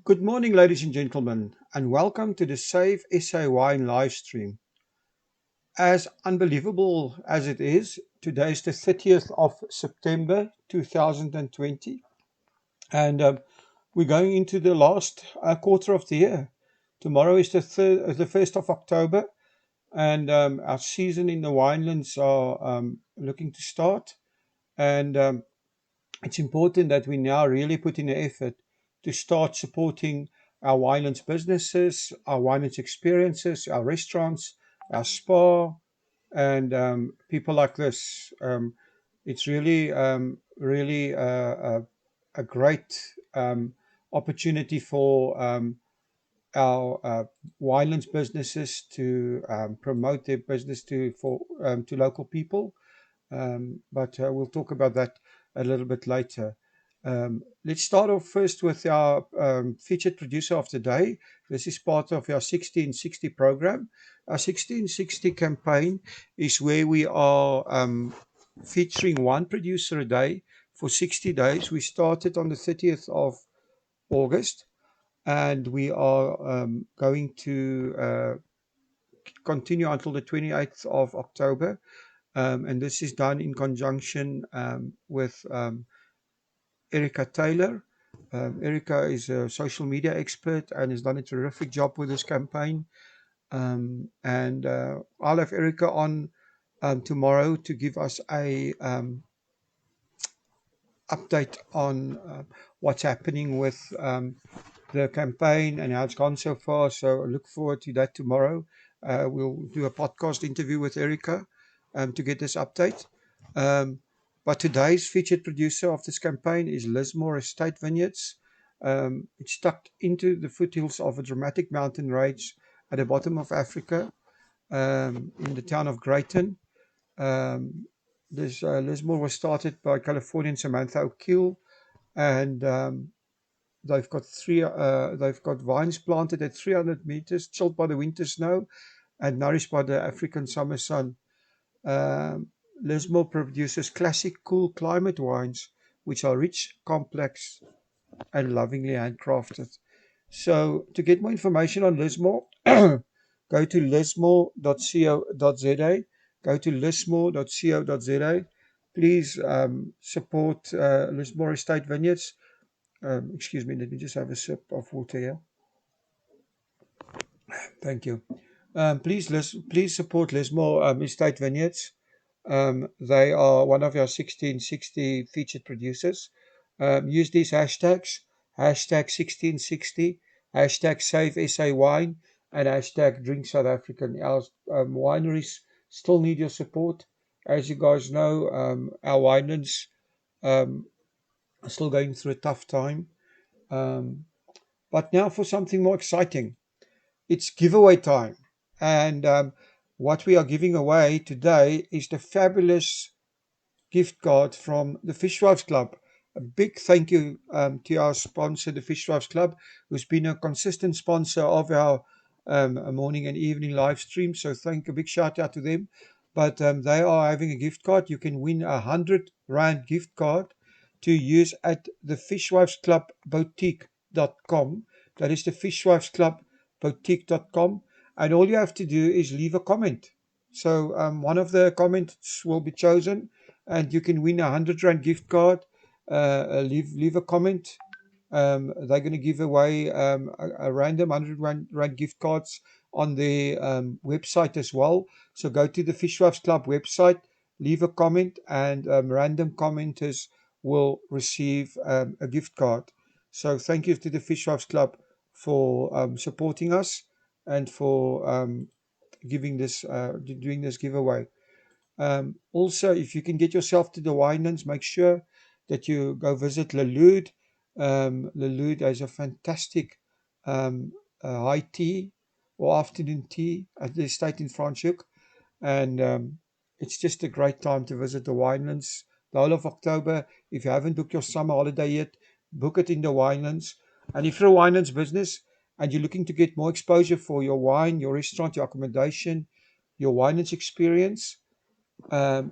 Good morning, ladies and gentlemen, and welcome to the SaveSAwine live stream. As unbelievable as it is, today is the 30th of September 2020, and we're going into the last quarter of the year. Tomorrow is the 1st of October, and our season in the winelands are looking to start. And it's important that we now really put in the effort to start supporting our winelands businesses, our winelands experiences, our restaurants, our spa, and people like this. It's really a great opportunity for our winelands businesses to promote their business to local people. But we'll talk about that a little bit later. Let's start off first with our featured producer of the day. This is part of our 1660 program. Our 1660 campaign is where we are featuring one producer a day for 60 days. We started on the 30th of August, and we are going to continue until the 28th of October. And this is done in conjunction with Erica Taylor. Erica is a social media expert and has done a terrific job with this campaign. And I'll have Erica on tomorrow to give us a update on what's happening with the campaign and how it's gone so far. So I look forward to that tomorrow. We'll do a podcast interview with Erica to get this update. But today's featured producer of this campaign is Lismore Estate Vineyards. It's tucked into the foothills of a dramatic mountain range at the bottom of Africa, in the town of Greyton. This Lismore was started by Californian Samantha O'Keefe, and they've got vines planted at 300 meters, chilled by the winter snow and nourished by the African summer sun. Lismore produces classic, cool climate wines, which are rich, complex, and lovingly handcrafted. So, to get more information on Lismore, go to lismore.co.za. Go to lismore.co.za. Please support Lismore Estate Vineyards. Excuse me, let me just have a sip of water here. Thank you. Please support Lismore Estate Vineyards. They are one of our 1660 featured producers. Use these hashtags, hashtag 1660, hashtag SaveSAwine, and hashtag Drink South African. Our wineries still need your support. As you guys know, our winelands are still going through a tough time. But now for something more exciting. It's giveaway time. And what we are giving away today is the fabulous gift card from the Fishwives Club. A big thank you to our sponsor, the Fishwives Club, who's been a consistent sponsor of our morning and evening live stream. So a big shout out to them. But they are having a gift card. You can win R100 gift card to use at the Fishwives Club Boutique.com. That is the Fishwives Club Boutique.com. And all you have to do is leave a comment. So one of the comments will be chosen, and you can win R100 gift card. Leave a comment. They're going to give away a random R100 gift cards on their website as well. So go to the Fishwives Club website, leave a comment, and random commenters will receive a gift card. So thank you to the Fishwives Club for supporting us and for doing this giveaway. Also, if you can get yourself to the winelands, make sure that you go visit Lelude. Lelude has a fantastic high tea or afternoon tea at the estate in Franschhoek, and it's just a great time to visit the winelands. The whole of October, if you haven't booked your summer holiday yet, book it in the winelands. And if you're a winelands business and you're looking to get more exposure for your wine, your restaurant, your accommodation, your winelands experience, um,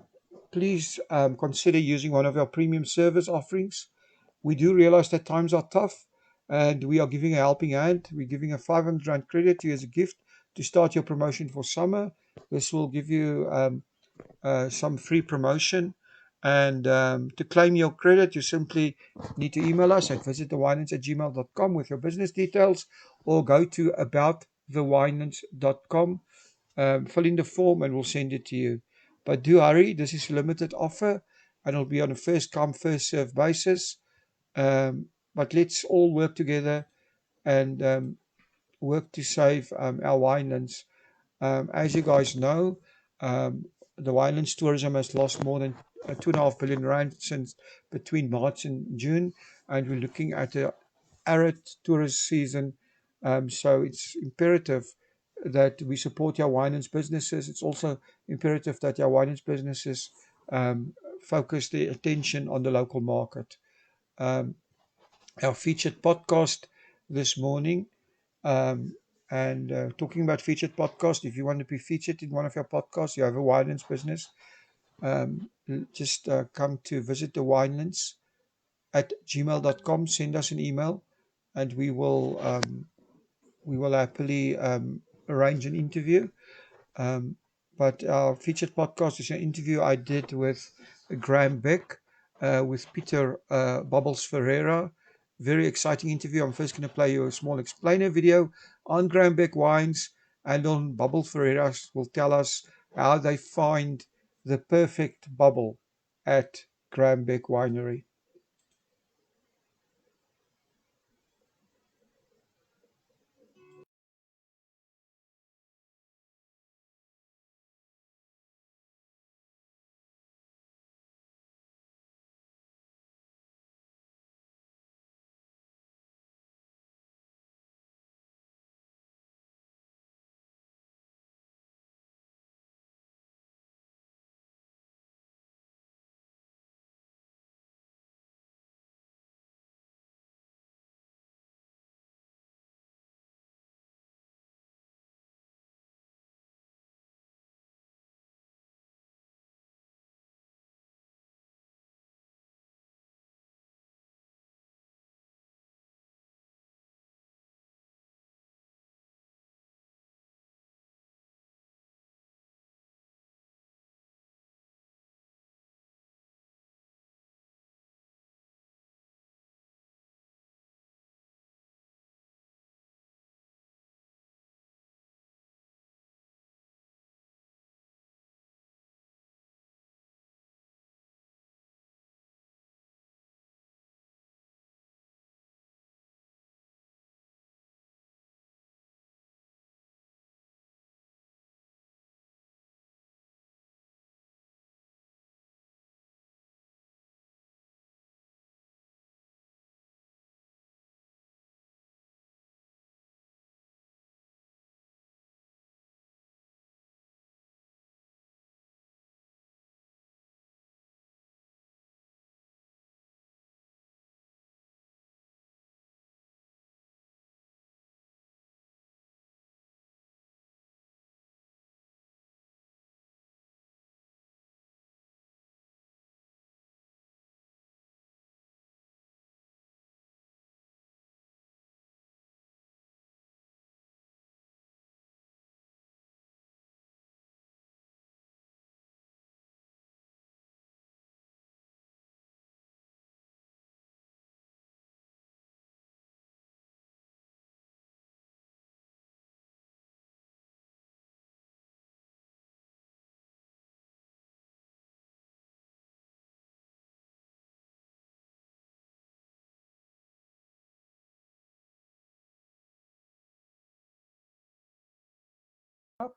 please consider using one of our premium service offerings. We do realize that times are tough, and we are giving a helping hand. We're giving a 500 Rand credit to you as a gift to start your promotion for summer. This will give you some free promotion. And to claim your credit, you simply need to email us at visitthewinelands@gmail.com with your business details, or go to aboutthewinelands.com, fill in the form, and we'll send it to you. But do hurry, this is a limited offer, and it'll be on a first come, first served basis. But let's all work together and work to save our winelands. As you guys know, the winelands tourism has lost more than 2.5 billion rand since between March and June, and we're looking at a arid tourist season. So it's imperative that we support our winelands businesses. It's also imperative that our winelands businesses um, focus their attention on the local market. Um, our featured podcast this morning. And talking about featured podcast, if you want to be featured in one of your podcasts, you have a winelands business, just come to visit the winelands at gmail.com, send us an email, and we will happily arrange an interview. Um, but our featured podcast is an interview I did with Graham Beck, with Peter Bubbles Ferreira. Very exciting interview. I'm first going to play you a small explainer video on Graham Beck wines, and on Bubble Ferreira will tell us how they find the perfect bubble at Graham Beck Winery.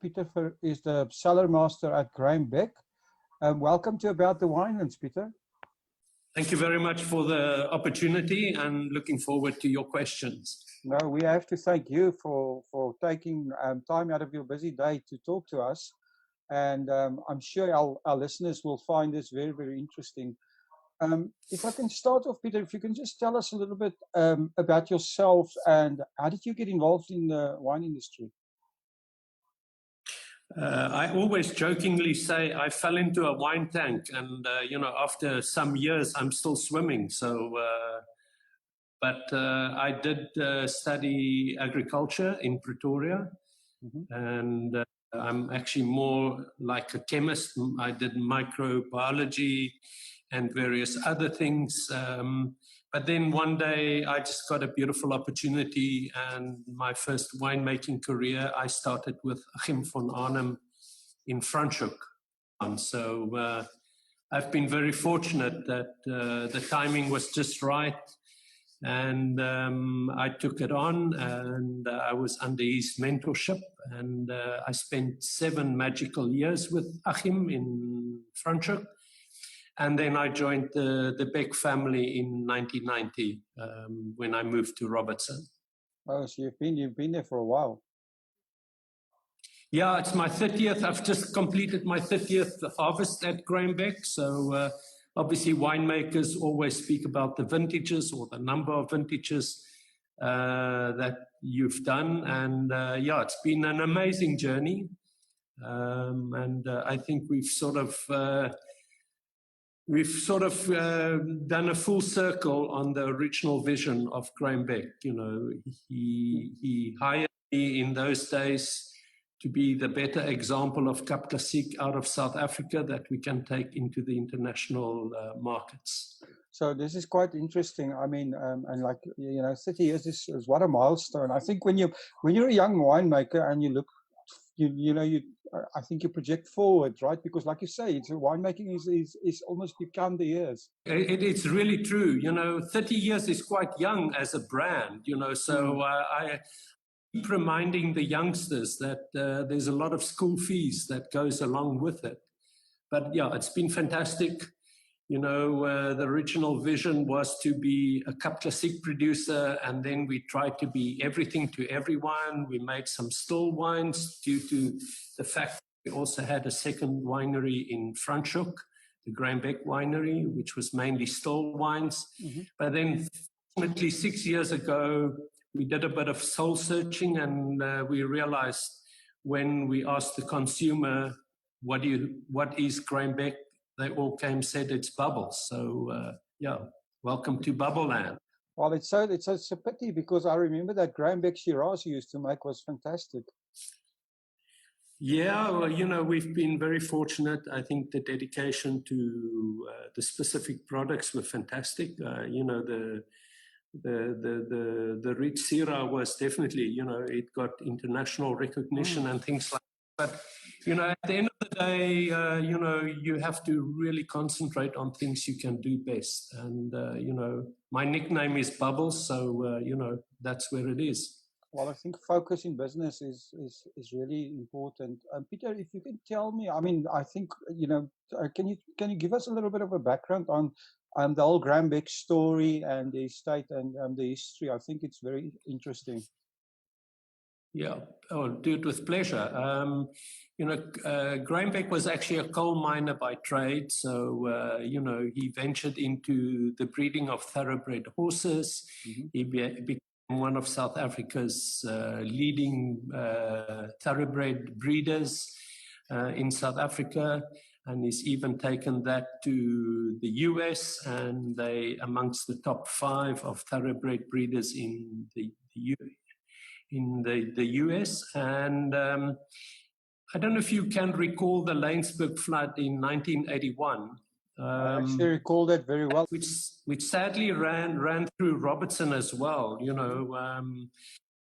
Peter is the cellar master at Graham Beck. Welcome to About the Winelands, Peter. Thank you very much for the opportunity and looking forward to your questions. No, we have to thank you for taking time out of your busy day to talk to us. And I'm sure our listeners will find this very, very interesting. If I can start off, Peter, if you can just tell us a little bit about yourself and how did you get involved in the wine industry? I always jokingly say I fell into a wine tank, and after some years, I'm still swimming. So But I did study agriculture in Pretoria, and I'm actually more like a chemist. I did microbiology and various other things. But then one day I just got a beautiful opportunity, and my first winemaking career, I started with Achim von Arnhem in Franschhoek. And so I've been very fortunate that the timing was just right. And I took it on, and I was under his mentorship, and I spent 7 magical years with Achim in Franschhoek. And then I joined the Beck family in 1990 when I moved to Robertson. Oh, so you've been there for a while. Yeah, it's my 30th. I've just completed my 30th harvest at Graham Beck. So obviously winemakers always speak about the vintages or the number of vintages that you've done. And yeah, it's been an amazing journey. And I think we've sort of done a full circle on the original vision of Graham Beck. You know, he hired me in those days to be the better example of Cap Classique out of South Africa that we can take into the international markets. So this is quite interesting. I mean, and like, you know, 30 years is what a milestone. I think when you're a young winemaker and you look, I think you project forward, right? Because like you say, winemaking is almost, you count the years. It's really true. You know, 30 years is quite young as a brand, you know, so I keep reminding the youngsters that there's a lot of school fees that goes along with it. But yeah, it's been fantastic. You know, the original vision was to be a Cap Classique producer, and then we tried to be everything to everyone. We made some still wines due to the fact that we also had a second winery in Franschhoek, the Graham Beck winery, which was mainly still wines. But then, fortunately, 6 years ago, we did a bit of soul searching, and we realized when we asked the consumer, what is Graham Beck? They all came said it's bubbles. So yeah, welcome to Bubble Land. Well, it's a pity because I remember that Graham Beck Shiraz you used to make was fantastic. Yeah, well, you know, we've been very fortunate. I think the dedication to the specific products were fantastic. You know, the Rich Syrah was definitely, you know, it got international recognition and things like that. But, you know, at the end of the day, you know, you have to really concentrate on things you can do best. And, you know, my nickname is Bubbles, so, you know, that's where it is. Well, I think focus in business is really important. Peter, if you can tell me, I mean, I think, you know, can you give us a little bit of a background on the whole Graham Beck story and the estate and the history? I think it's very interesting. Yeah, I'll do it with pleasure. You know, Graham Beck was actually a coal miner by trade. So, you know, he ventured into the breeding of thoroughbred horses. He became one of South Africa's leading thoroughbred breeders in South Africa. And he's even taken that to the US, and they amongst the top 5 of thoroughbred breeders in the US. And I don't know if you can recall the Laingsburg flood in 1981. I actually recall that very well. Which sadly ran through Robertson as well, you know,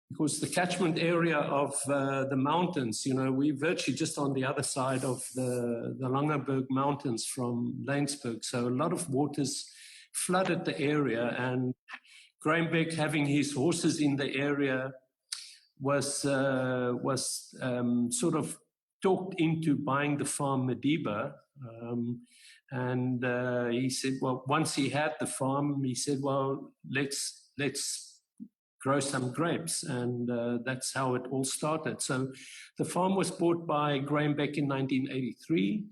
because the catchment area of the mountains, you know, we're virtually just on the other side of the Langeberg Mountains from Laingsburg. So a lot of waters flooded the area, and Graham Beck, having his horses in the area, was sort of talked into buying the farm Madiba. And he said, well, once he had the farm, he said, well, let's grow some grapes. And that's how it all started. So the farm was bought by Graham Beck in 1983.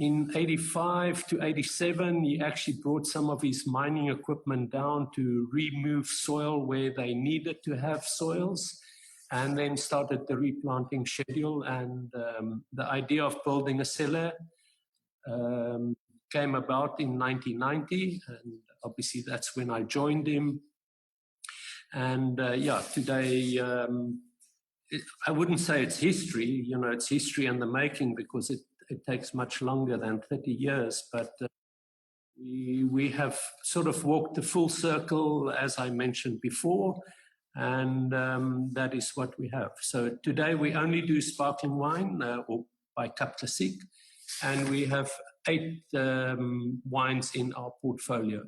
In 85 to 87, he actually brought some of his mining equipment down to remove soil where they needed to have soils, and then started the replanting schedule. And the idea of building a cellar came about in 1990, and obviously that's when I joined him. And yeah, today, I wouldn't say it's history, it's history in the making, because it takes much longer than 30 years, but we have sort of walked the full circle, as I mentioned before, and that is what we have. So today we only do sparkling wine, or by Cap Classique, and we have 8 wines in our portfolio.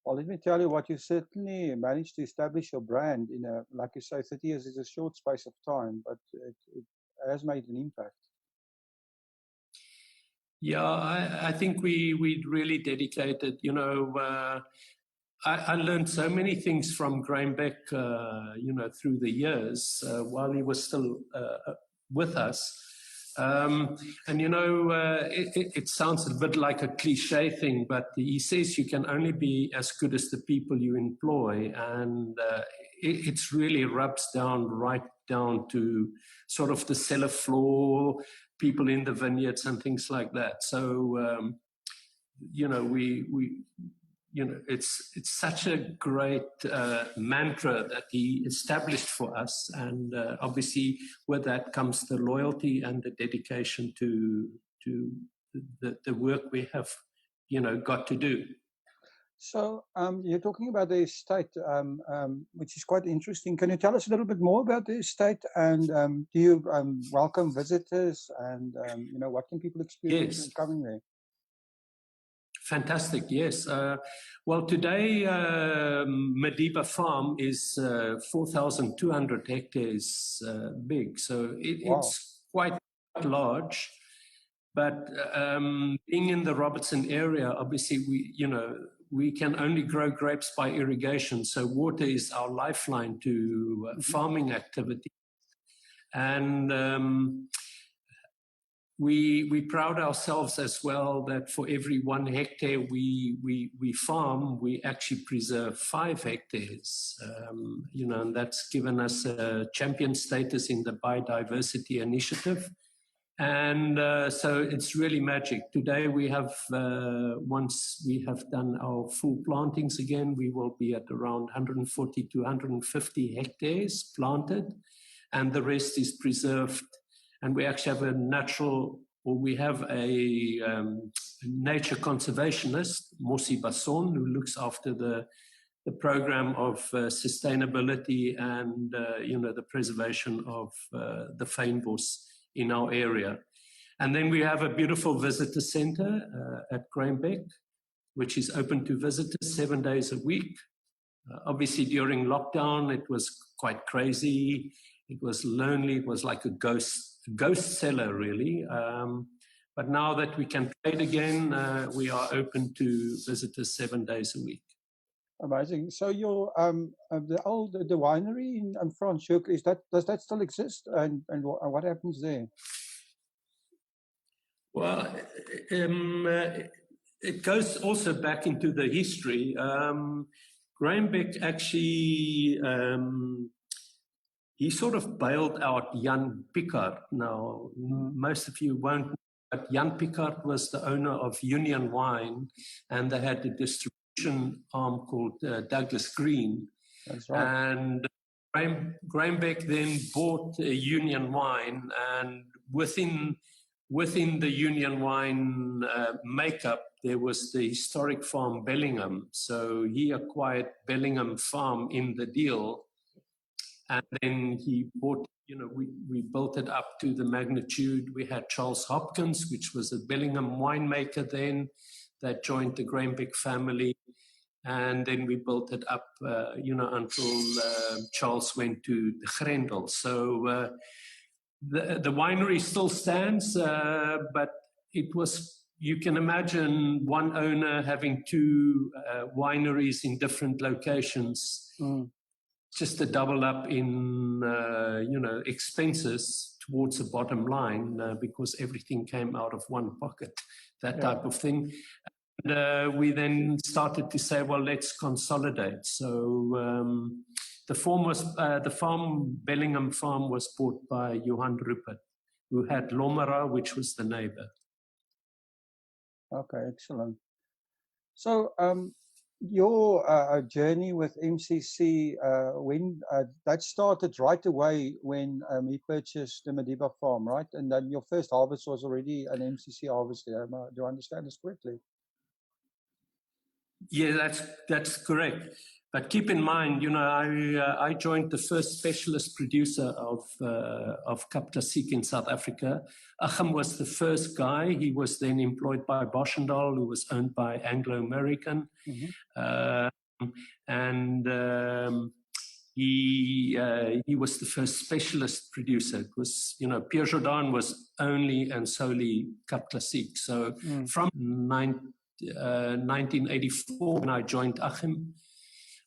Well, let me tell you what, you certainly managed to establish your brand in a, like you say, 30 years is a short space of time, but it has made an impact. Yeah, I think we really dedicated, I learned so many things from Graham Beck, through the years while he was still with us. It sounds a bit like a cliche thing, but he says you can only be as good as the people you employ. And it's really rubs down right down to sort of the cellar floor, people in the vineyards and things like that. So, it's such a great mantra that he established for us, and obviously with that comes the loyalty and the dedication to the work we have, got to do. So you're talking about the estate, which is quite interesting. Can you tell us a little bit more about the estate, and do you welcome visitors, and what can people experience when coming there? Fantastic, yes. Well, today Madiba Farm is 4,200 hectares big, so it's quite large. But being in the Robertson area, obviously we can only grow grapes by irrigation, so water is our lifeline to farming activity. And we proud ourselves as well that for every 1 hectare we farm, we actually preserve 5 hectares. And that's given us a champion status in the biodiversity initiative. And so it's really magic. Today we have, once we have done our full plantings again, we will be at around 140 to 150 hectares planted, and the rest is preserved. And we actually have we have a nature conservationist, Mosi Basson, who looks after the program of sustainability and, the preservation of the fynbos in our area. And then we have a beautiful visitor center at Graham Beck, which is open to visitors 7 days a week. Obviously, during lockdown, it was quite crazy. It was lonely. It was like a ghost cellar, really. But now that we can trade again, we are open to visitors 7 days a week. Amazing. So your the winery in Franschhoek, does that still exist, and what happens there? Well, it goes also back into the history. Graham Beck actually he sort of bailed out Jan Picard. Now, most of you won't know, but Jan Picard was the owner of Union Wine, and they had a distribution arm called Douglas Green. That's right. And Graham Beck then bought Union Wine, and within the Union Wine makeup, there was the historic farm Bellingham. So he acquired Bellingham Farm in the deal. And then he bought, we built it up to the magnitude. We had Charles Hopkins, which was a Bellingham winemaker then, that joined the Graham Beck family. And then we built it up, until Charles went to the Grendel. So the winery still stands, but it was, you can imagine one owner having 2 wineries in different locations. Just to double up in, expenses towards the bottom line, because everything came out of one pocket, that type of thing. And we then started to say, well, let's consolidate. So the farm, Bellingham Farm, was bought by Johan Rupert, who had Lomera, which was the neighbor. Okay, excellent. So Your journey with MCC, when that started right away when he purchased the Madiba farm, right? And then your first harvest was already an MCC harvest. Do I understand this correctly? Yeah, that's correct. But keep in mind, you know, I joined the first specialist producer of Cap Classique in South Africa. Achim was the first guy. He was then employed by Boschendal, who was owned by Anglo American, and he was the first specialist producer. It was, you know, Pierre Jourdan was only and solely Cap Classique. So from 1984, when I joined Achim,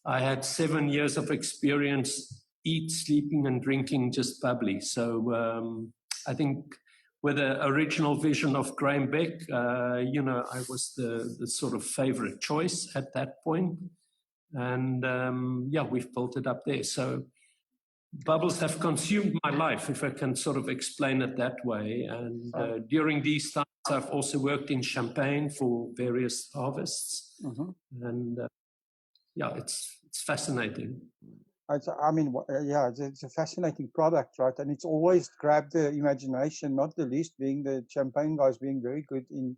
I had 7 years of experience, eat, sleeping, and drinking just bubbly. So I think with the original vision of Graham Beck, you know, I was the sort of favorite choice at that point. And yeah, we've built it up there. So bubbles have consumed my life, if I can sort of explain it that way. And during these times, I've also worked in Champagne for various harvests. And yeah, it's fascinating. I mean, yeah, it's a fascinating product, right? And it's always grabbed the imagination, not the least being the Champagne guys being very good in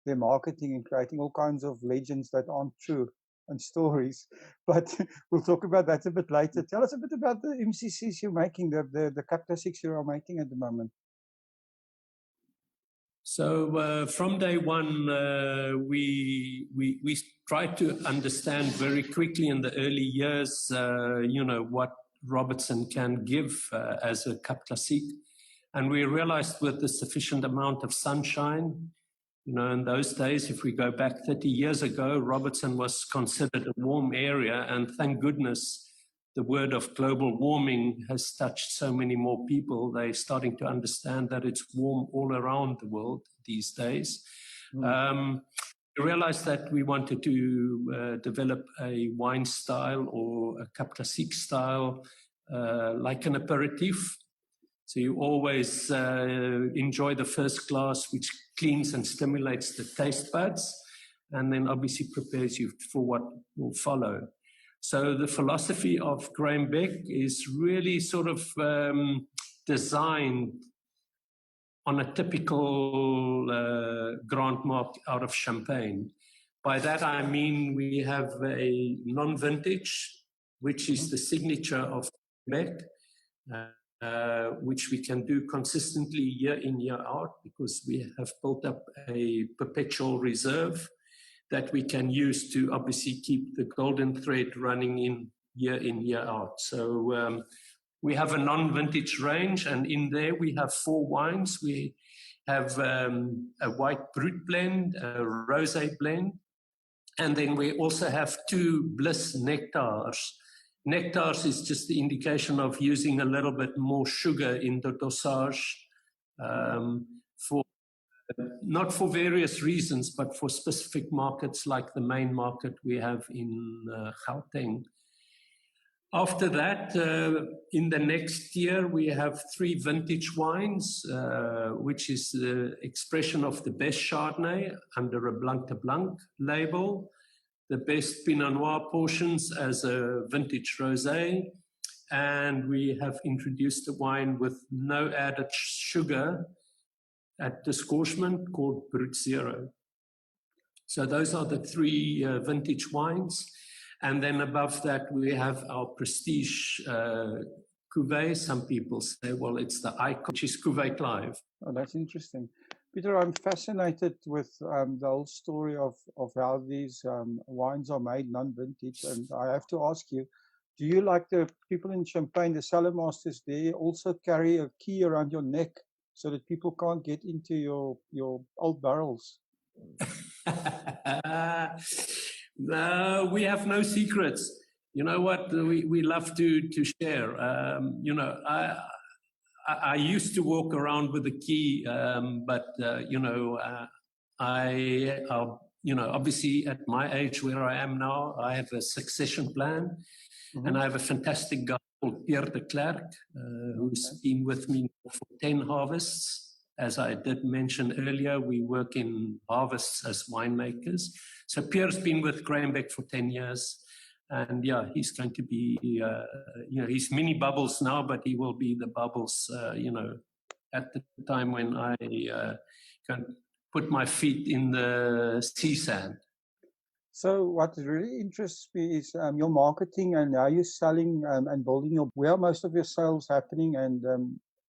their marketing and creating all kinds of legends that aren't true and stories. But we'll talk about that a bit later. Tell us a bit about the MCCs you're making, the Cap Classiques you are making at the moment. So from day one, we tried to understand very quickly in the early years, you know, what Robertson can give as a Cap Classique. And we realized with the sufficient amount of sunshine, you know, in those days, if we go back 30 years ago, Robertson was considered a warm area. And thank goodness, the word of global warming has touched so many more people. They're starting to understand that it's warm all around the world these days. We realized that we wanted to develop a wine style or a Cap Classique style, like an aperitif. So you always enjoy the first glass, which cleans and stimulates the taste buds, and then obviously prepares you for what will follow. So the philosophy of Graham Beck is really sort of designed on a typical Grand Marque out of Champagne. By that I mean we have a non-vintage, which is the signature of Beck, which we can do consistently year in, year out, because we have built up a perpetual reserve that we can use to obviously keep the golden thread running in, year out. So we have a non-vintage range, and in there we have 4 wines. We have a white brut blend, a rosé blend, and then we also have 2 Bliss nectars. Nectars is just the indication of using a little bit more sugar in the dosage for not for various reasons, but for specific markets like the main market we have in Gauteng. After that, in the next year, we have 3 vintage wines, which is the expression of the best Chardonnay under a Blanc de Blanc label, the best Pinot Noir portions as a vintage rosé, and we have introduced a wine with no added sugar at disgorgement called Brut Zero. So those are the 3 vintage wines. And then above that, we have our prestige cuvée. Some people say, well, it's the icon, which is Cuvée Clive. Oh, that's interesting. Peter, I'm fascinated with the whole story of how these wines are made non-vintage. And I have to ask you, do you, like the people in Champagne, the cellar masters there, also carry a key around your neck so that people can't get into your old barrels? No, we have no secrets. You know what? We love to share. You know, I used to walk around with a key, but you know, you know, obviously at my age where I am now, I have a succession plan, and I have a fantastic guy called Pierre de Klerk, who's been with me for 10 harvests. as I did mention earlier, we work in harvests as winemakers. So Pierre's been with Grahambeck for 10 years. And yeah, he's going to be, he's mini Bubbles now, but he will be the Bubbles, at the time when I can put my feet in the sea sand. So what really interests me is your marketing and how you're selling and building where are most of your sales happening, and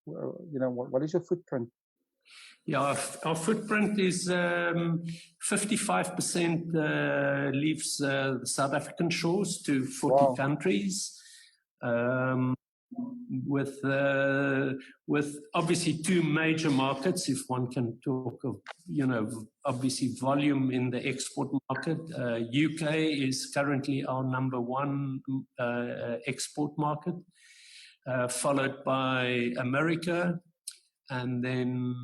what is your footprint? Yeah, our footprint is 55% leaves the South African shores to 40 countries, with obviously two major markets, if one can talk of, obviously volume in the export market. UK is currently our number one export market, followed by America, and then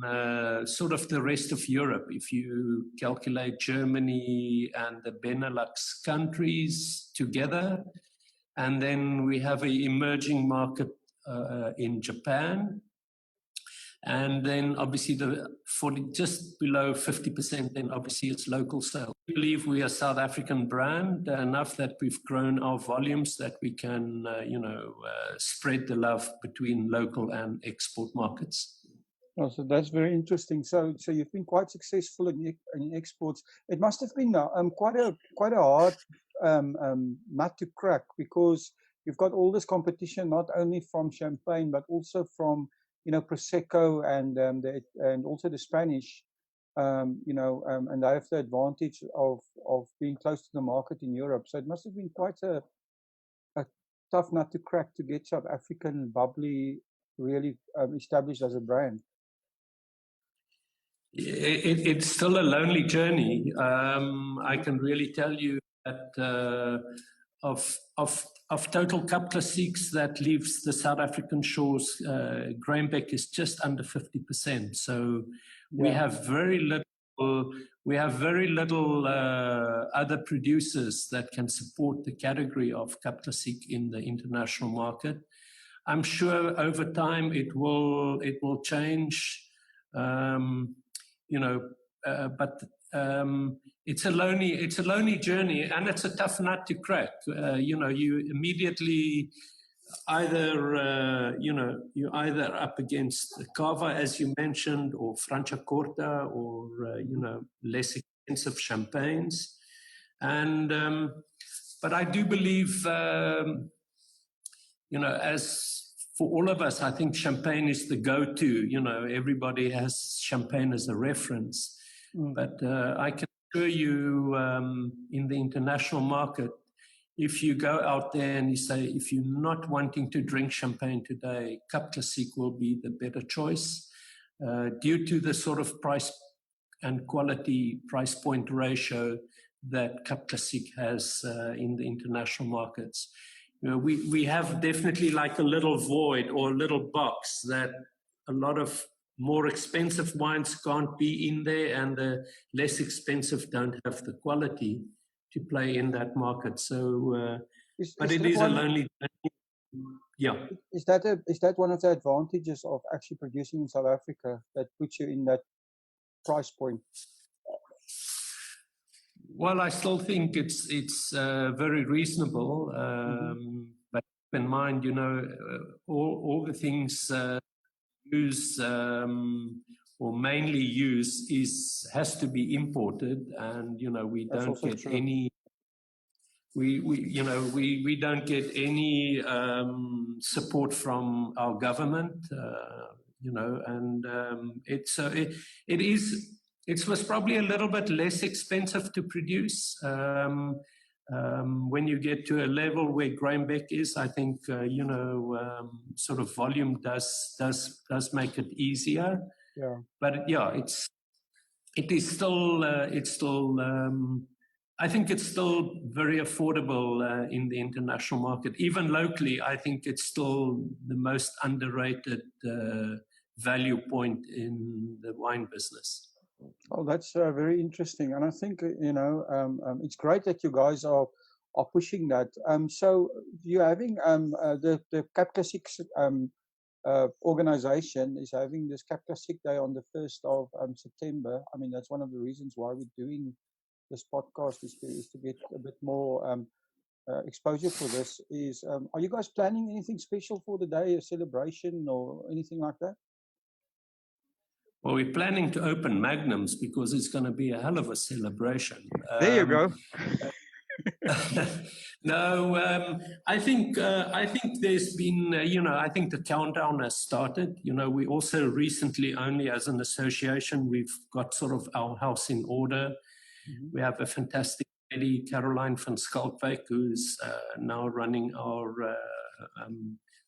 sort of the rest of Europe, if you calculate Germany and the Benelux countries together. And then we have an emerging market in Japan. And then obviously just below 50%, then obviously it's local sales. We believe we are a South African brand enough that we've grown our volumes that we can, spread the love between local and export markets. Oh, so that's very interesting. So you've been quite successful in exports. It must have been quite a hard nut to crack, because you've got all this competition not only from champagne but also from prosecco and also the Spanish, and they have the advantage of being close to the market in Europe. So it must have been quite a tough nut to crack to get South African bubbly really established as a brand. It's still a lonely journey. I can really tell you that of total Cup Classiques that leaves the South African shores, Grahambeck is just under 50%. So we have very little. We have very little other producers that can support the category of Cup Classique in the international market. I'm sure over time it will change. But it's a lonely journey, and it's a tough nut to crack. You immediately you're either up against Cava, as you mentioned, or Franciacorta, or less expensive champagnes, and but I do believe as for all of us, I think champagne is the go-to. Everybody has champagne as a reference. But I can assure you, in the international market, if you go out there and you say, if you're not wanting to drink champagne today, Cup Classique will be the better choice, due to the sort of price and quality price point ratio that Cup Classique has in the international markets. We have definitely like a little void or a little box that a lot of more expensive wines can't be in there, and the less expensive don't have the quality to play in that market. So, but it is a lonely journey. Yeah. Is that one of the advantages of actually producing in South Africa that puts you in that price point? Well, I still think it's very reasonable, but keep in mind, all the things use or mainly use has to be imported, and we don't get any. We don't get any support from our government, and it was probably a little bit less expensive to produce. When you get to a level where Grahambeck is, I think sort of volume does make it easier. Yeah. But yeah, it's still I think it's still very affordable in the international market. Even locally, I think it's still the most underrated value point in the wine business. Oh, that's very interesting, and I think it's great that you guys are pushing that. So you're having the Cup Classiques organization is having this Cap Classic Day on the 1st of September. I mean, that's one of the reasons why we're doing this podcast is to get a bit more exposure for this. Are you guys planning anything special for the day, a celebration or anything like that? Well, we're planning to open Magnums because it's going to be a hell of a celebration. There you go. No, I think there's been, I think the countdown has started. We also recently, only as an association, we've got sort of our house in order. Mm-hmm. We have a fantastic lady, Caroline van Schalkwyk, who's now running our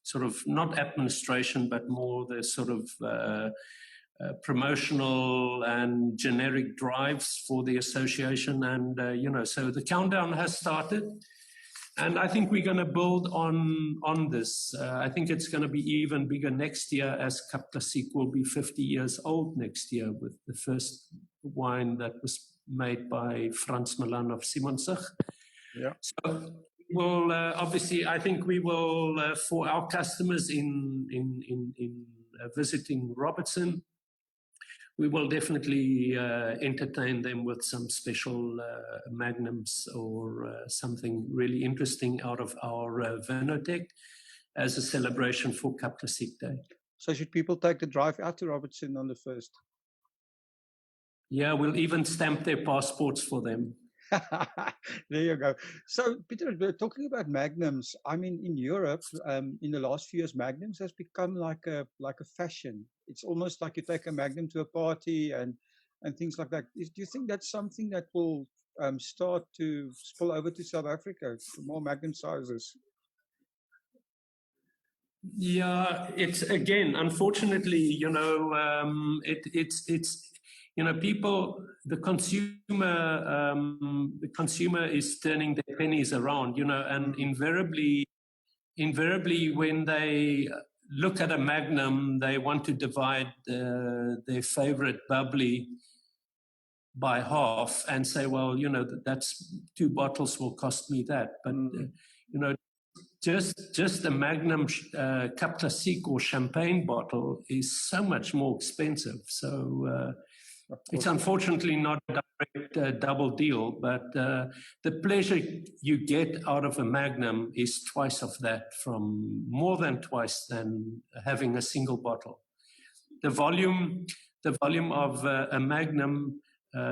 sort of not administration, but more the sort of promotional and generic drives for the association. And, so the countdown has started. And I think we're going to build on this. I think it's going to be even bigger next year, as Cap Classic will be 50 years old next year, with the first wine that was made by Frans Milan of Simonsig. Yeah. So we'll obviously, I think we will, for our customers in visiting Robertson, we will definitely entertain them with some special magnums or something really interesting out of our Vinoteq as a celebration for Cap Classic Day. So should people take the drive out to Robertson on the 1st? Yeah, we'll even stamp their passports for them. There you go. So, Peter, we're talking about magnums. I mean, in Europe, in the last few years, magnums has become like a fashion. It's almost like you take a magnum to a party and things like that. Do you think that's something that will start to spill over to South Africa, more magnum sizes? Yeah, it's again, unfortunately, it's. People, the consumer is turning their pennies around, and invariably when they look at a magnum, they want to divide their favorite bubbly by half and say, well, that's 2 bottles will cost me that. But, just a Magnum Cap Classique or champagne bottle is so much more expensive. So, it's unfortunately not a direct double deal, but the pleasure you get out of a Magnum is more than twice than having a single bottle. The volume of a Magnum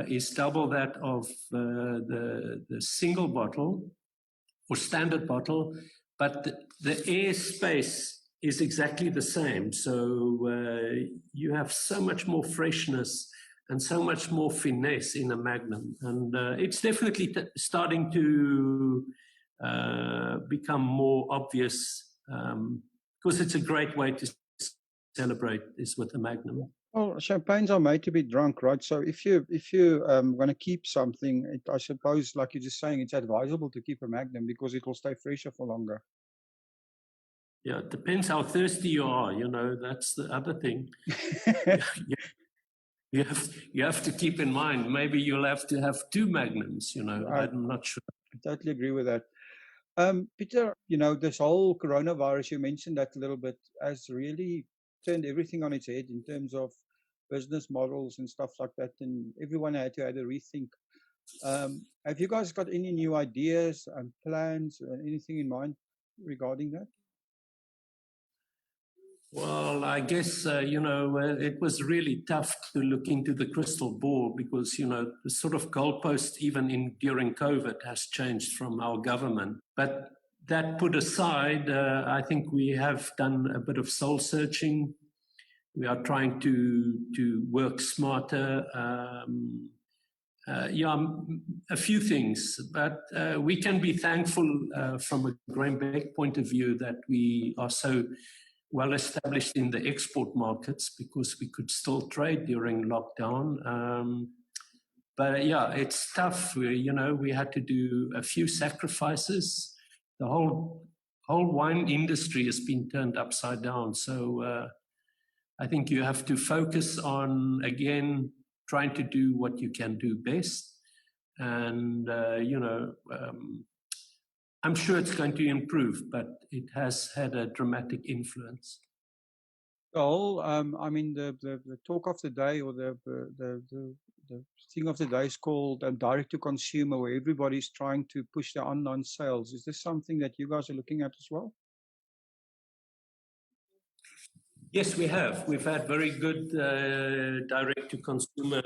is double that of the single bottle or standard bottle, but the air space is exactly the same. So you have so much more freshness and so much more finesse in a Magnum. And it's definitely starting to become more obvious because it's a great way to celebrate is with a Magnum. Well, champagnes are made to be drunk, right? So if you going to keep something, I suppose, like you're just saying, it's advisable to keep a Magnum because it will stay fresher for longer. Yeah, it depends how thirsty you are, that's the other thing. You have to keep in mind, maybe you'll have to have 2 Magnums, I'm not sure. I totally agree with that. Peter, this whole coronavirus, you mentioned that a little bit, has really turned everything on its head in terms of business models and stuff like that, and everyone had to rethink. Have you guys got any new ideas and plans or anything in mind regarding that? Well, I guess, it was really tough to look into the crystal ball because, the sort of goalpost even during COVID has changed from our government. But that put aside, I think we have done a bit of soul searching. We are trying to work smarter. A few things, but we can be thankful from a Graham Beck point of view that we are so well established in the export markets because we could still trade during lockdown. But yeah, it's tough. We had to do a few sacrifices. The whole wine industry has been turned upside down. So I think you have to focus on, again, trying to do what you can do best. And, I'm sure it's going to improve, but it has had a dramatic influence. The whole, I mean, the talk of the day, or the thing of the day is called direct to consumer, where everybody's trying to push their online sales. Is this something that you guys are looking at as well? Yes, we have. We've had very good direct-to-consumer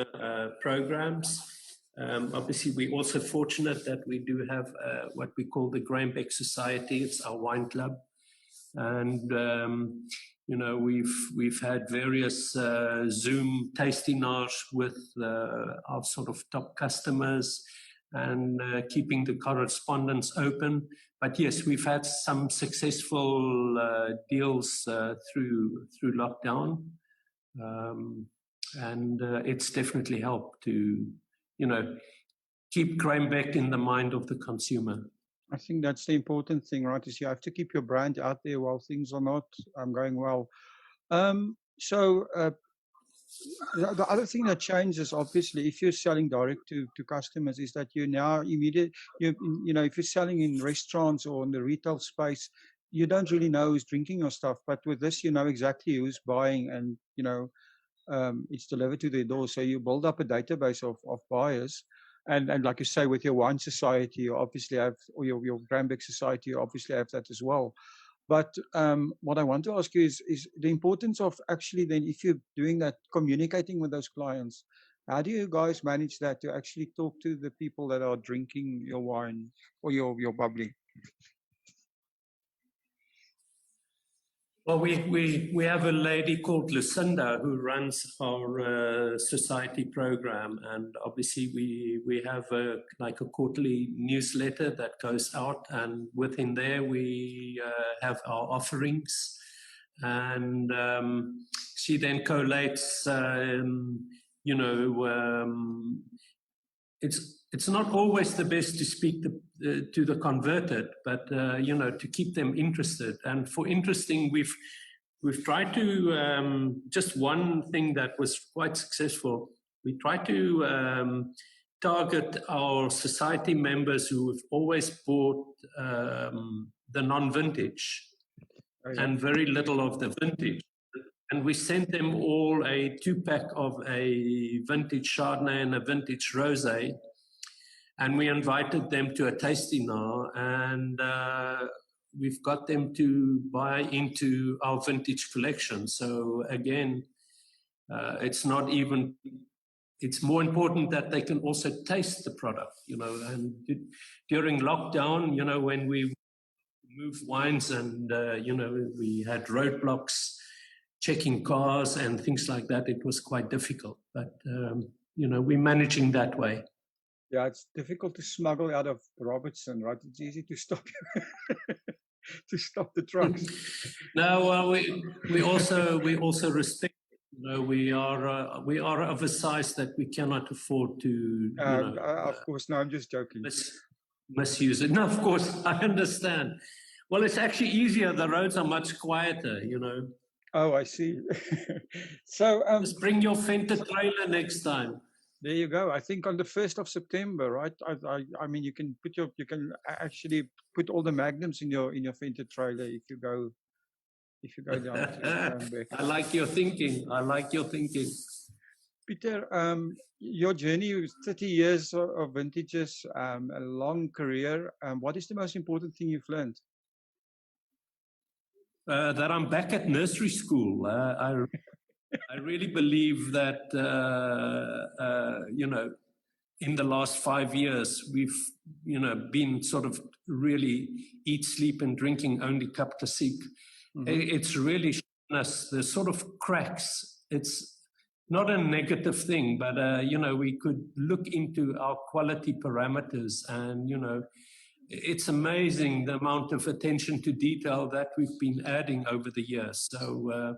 programs. Obviously, we're also fortunate that we do have what we call the Grainbeck Society. It's our wine club, and you know, we've had various Zoom tasting-ars with our sort of top customers, and keeping the correspondence open. But yes, we've had some successful deals through lockdown, and it's definitely helped to, you know, keep Grainbeck in the mind of the consumer. I think that's the important thing, right? Is you have to keep your brand out there while things are not going well. The other thing that changes, obviously, if you're selling direct to customers, is that you now you know, if you're selling in restaurants or in the retail space, you don't really know who's drinking your stuff. But with this, you know exactly who's buying, and you know, it's delivered to their door. So you build up a database of buyers. And like you say, with your wine society, you obviously have, or your Grainbeck society, you obviously have that as well. But what I want to ask you is the importance of actually then, if you're doing that, communicating with those clients, how do you guys manage that to actually talk to the people that are drinking your wine or your bubbly? Well, we have a lady called Lucinda who runs our society program, and obviously we have like a quarterly newsletter that goes out, and within there we have our offerings, and she then collates, you know, it's not always the best to speak to the converted, but you know, to keep them interested. And for interesting, we've tried to just one thing that was quite successful. We tried to target our society members who have always bought the non-vintage and very little of the vintage. And we sent them all a 2-pack of a vintage Chardonnay and a vintage Rosé. And we invited them to a tasting now, and we've got them to buy into our vintage collection. So again, it's not even, it's more important that they can also taste the product, you know. And during lockdown, you know, when we moved wines and, you know, we had roadblocks, checking cars and things like that, it was quite difficult. But, you know, we're managing that way. Yeah, it's difficult to smuggle out of Robertson, right? It's easy to stop to stop the trucks. No, we also respect. You know, we are of a size that we cannot afford to. You know, of course, no, I'm just joking. Misuse it. No, of course, I understand. Well, it's actually easier. The roads are much quieter. You know. Oh, I see. So just bring your Fender trailer next time. There you go. I think on the 1st of September, right? I mean, you can actually put all the magnums in your Fender trailer if you go down to Grainbeck. I like your thinking. I like your thinking. Peter, your journey was 30 years of vintages, a long career. What is the most important thing you've learned? That I'm back at nursery school. I really believe that, you know, in the last 5 years, we've, you know, been sort of really eat, sleep and drinking only cup to seek. It's really shown us the sort of cracks. It's not a negative thing, but, you know, we could look into our quality parameters, and, you know, it's amazing the amount of attention to detail that we've been adding over the years. So,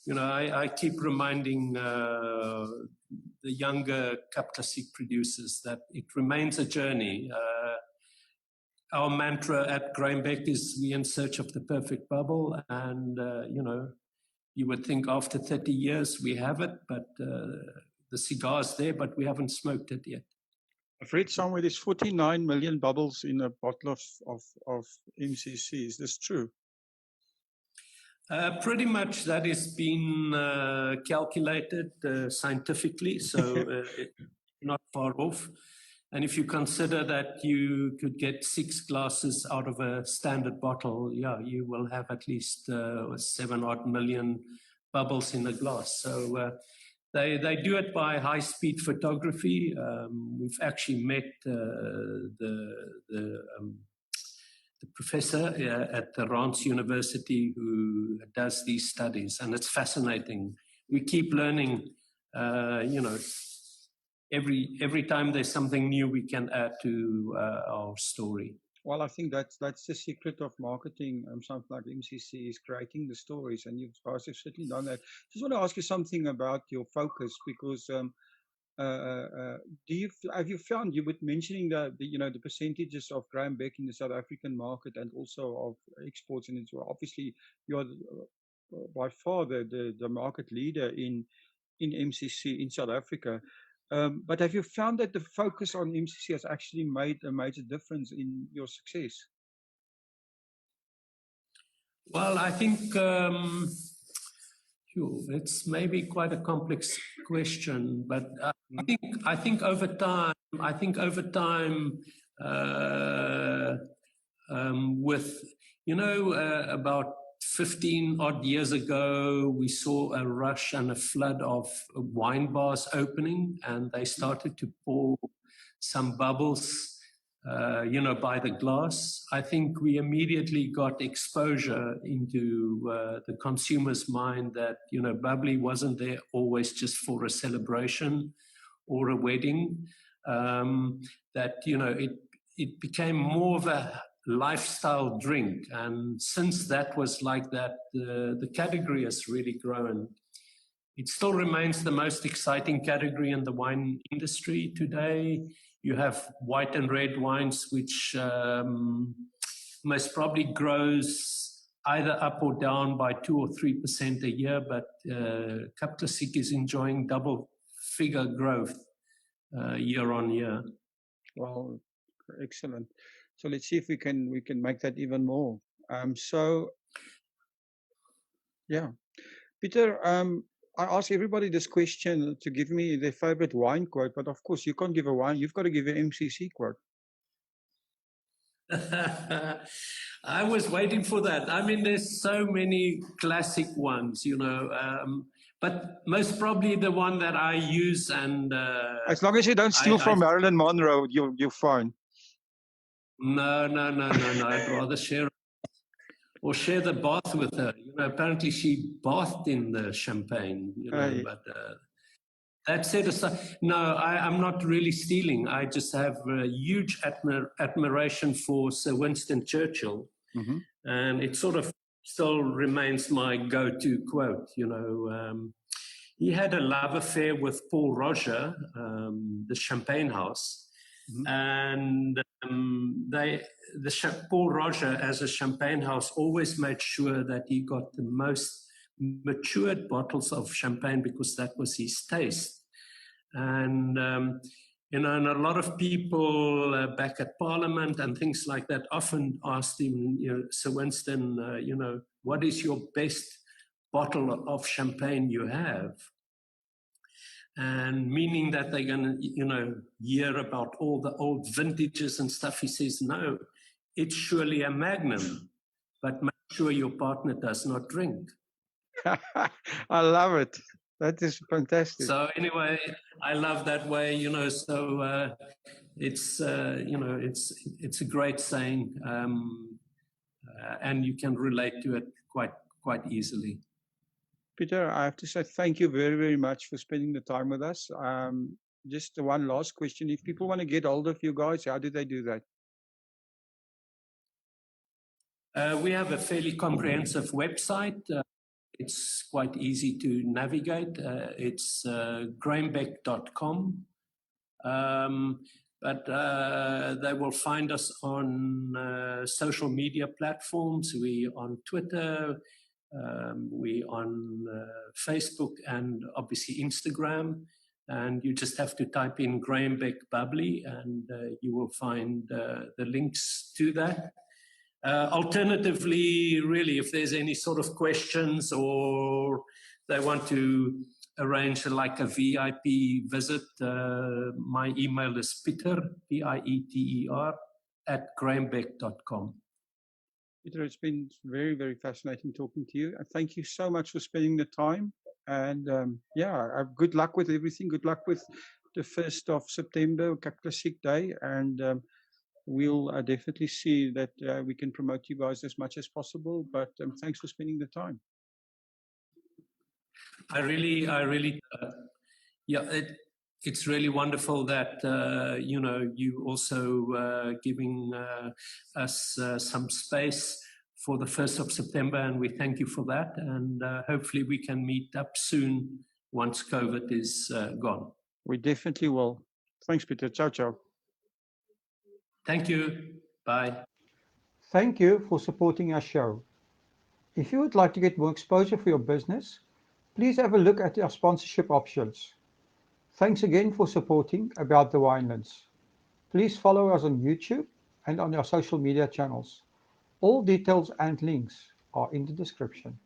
you know, I keep reminding the younger cup classique producers that it remains a journey. Our mantra at Grainbeck is we in search of the perfect bubble, and you know, you would think after 30 years we have it, but the cigar's there, but we haven't smoked it yet. I've read somewhere there's 49 million bubbles in a bottle of MCC. Is this true? Pretty much that has been calculated scientifically, so it's not far off. And if you consider that you could get 6 glasses out of a standard bottle, yeah, you will have at least 7 odd million bubbles in a glass. So they do it by high-speed photography. We've actually met the professor at the Rance University who does these studies, and it's fascinating. We keep learning, every time there's something new we can add to our story. Well, I think that's the secret of marketing. Something like MCC is creating the stories, and you guys have certainly done that. Just want to ask you something about your focus, because have you found, you were mentioning the percentages of Graham Beck in the South African market and also of exports, and it's obviously you're by far the market leader in MCC in South Africa. But have you found that the focus on MCC has actually made a major difference in your success? Well, I think it's maybe quite a complex question, but I think over time, with about 15 odd years ago, we saw a rush and a flood of wine bars opening, and they started to pour some bubbles by the glass. I think we immediately got exposure into the consumer's mind that, bubbly wasn't there always just for a celebration or a wedding, that, it became more of a lifestyle drink. And since that was like that, the category has really grown. It still remains the most exciting category in the wine industry today. You have white and red wines, which most probably grows either up or down by 2 or 3% a year, but Cap Classique is enjoying double-figure growth year on year. Well, excellent. So let's see if we can make that even more. So yeah, Peter. I ask everybody this question to give me their favorite wine quote, but of course you can't give a wine. You've got to give an MCC quote. I was waiting for that. I mean, there's so many classic ones, but most probably the one that I use, and as long as you don't steal from Marilyn Monroe, you're fine. No. I'd rather share the bath with her. Apparently she bathed in the champagne. But that said aside, no, I'm not really stealing. I just have a huge admiration for Sir Winston Churchill, and it sort of still remains my go-to quote. He had a love affair with Paul Roger, the champagne house, and Paul Roger, as a champagne house, always made sure that he got the most matured bottles of champagne because that was his taste. And and a lot of people back at Parliament and things like that often asked him, Sir Winston, what is your best bottle of champagne you have? And meaning that they're going to, hear about all the old vintages and stuff. He says, no, it's surely a Magnum, but make sure your partner does not drink. I love it. That is fantastic. So anyway, I love that way, so it's, it's a great saying, and you can relate to it quite easily. Peter, I have to say thank you very, very much for spending the time with us. Just one last question. If people want to get hold of you guys, how do they do that? We have a fairly comprehensive website. It's quite easy to navigate. It's grahambeck.com. But they will find us on social media platforms. We're on Twitter. We're on Facebook and obviously Instagram, and you just have to type in Graham Beck Bubbly and you will find the links to that. Alternatively, really, if there's any sort of questions or they want to arrange like a VIP visit, my email is Pieter, Pieter, @grahambeck.com. Peter, it's been very, very fascinating talking to you. And thank you so much for spending the time. And yeah, good luck with everything. Good luck with the 1st of September, Classic Day. And we'll definitely see that we can promote you guys as much as possible. But thanks for spending the time. I really, yeah, it's really wonderful that, you know, you also giving us some space for the 1st of September, and we thank you for that. And hopefully we can meet up soon once COVID is gone. We definitely will. Thanks, Peter. Ciao, ciao. Thank you. Bye. Thank you for supporting our show. If you would like to get more exposure for your business, please have a look at our sponsorship options. Thanks again for supporting About the Winelands. Please follow us on YouTube and on our social media channels. All details and links are in the description.